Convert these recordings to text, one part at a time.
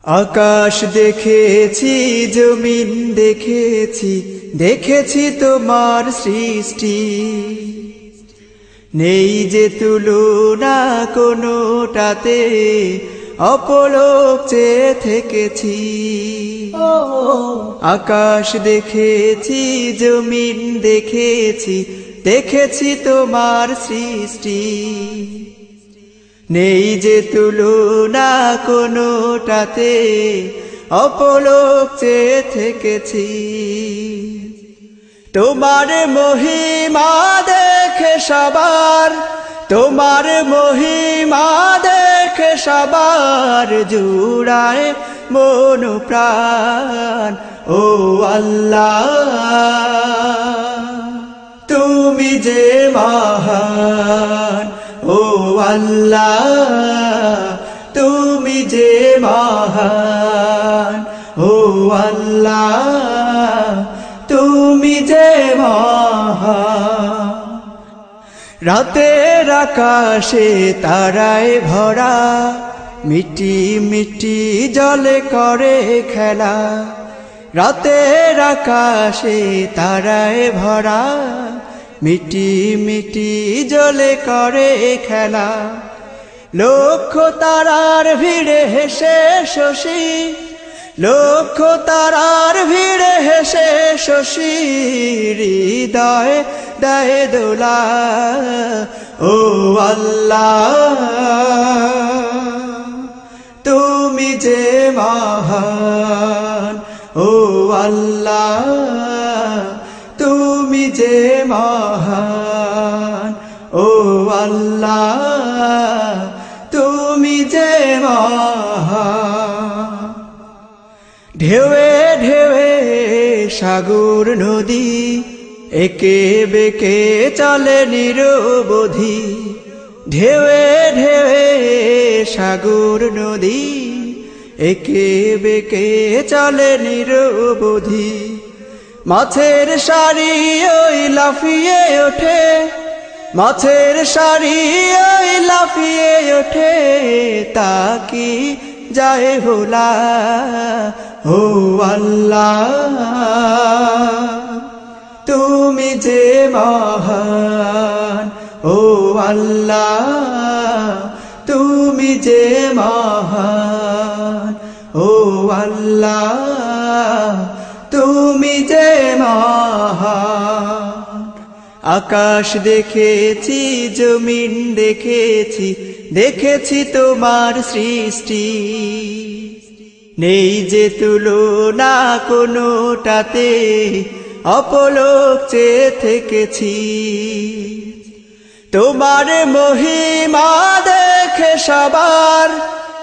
আকাশ দেখেছি, জমিন দেখেছি, দেখেছি তোমার সৃষ্টি। নেই যে তুলনা কোনোটাতে, অপলক চেয়ে থেকেছি। আকাশ দেখেছি, জমিন দেখেছি, দেখেছি তোমার সৃষ্টি। নেই যে তুলনা কোনোটাতে, অপলক চেয়ে থেকেছি। তোমার মহিমা দেখে সবার, তোমার মহিমা দেখে সবার জুড়ায় মন প্রাণ। ও আল্লাহ, তুমি যে মহান। ও আল্লাহ, তুমি যে মহান। ও আল্লাহ, তুমি যে মহান। রাতের আকাশে তারায় ভরা, মিটি মিটি জলে করে খেলা। রাতের আকাশে তারায় ভরা, মিটি মিটি জলে করে খেলা। লক্ষ তারার ভিড়ে হেসে শশী, লক্ষ তারার ভিড়ে হেসে শশী, হৃদয় দেয় দোলা। ও আল্লাহ, তুমি যে মহান। ও আল্লাহ, তুমি যে মহান। ও আল্লাহ, তুমি যে মহান। ঢেউয়ে ঢেউয়ে সাগর নদী, একে বেঁকে চলে নিরবধি। ঢেউয়ে ঢেউয়ে সাগর নদী, একে বেঁকে চলে নিরবধি। মাছের সারি ওই লাফিয়ে ওঠে, মাছের সারি ওই লাফিয়ে ওঠে, তাকি যায় ভোলা। ও আল্লাহ, তুমি যে মহান। ও আল্লাহ, তুমি যে মহান। ও আল্লাহ, তুমি যে মহান। আকাশ দেখেছি, জমিন দেখেছি, দেখেছি তোমার সৃষ্টি। নেই যে তুলনা কোনোটাতে, অপলক চেয়ে থেকেছি। তোমার মহিমা দেখে সবার,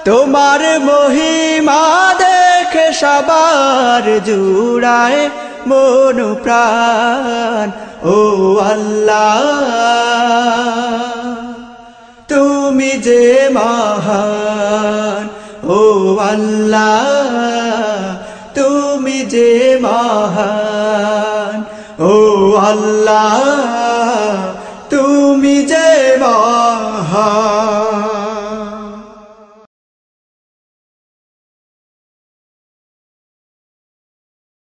তোমার মহিমা দেখে সবার জুড়ায় মন প্রাণ। ও আল্লাহ, তুমি যে মহান। ও আল্লাহ, তুমি যে মহান। ও আল্লাহ, তুমি যে মহান।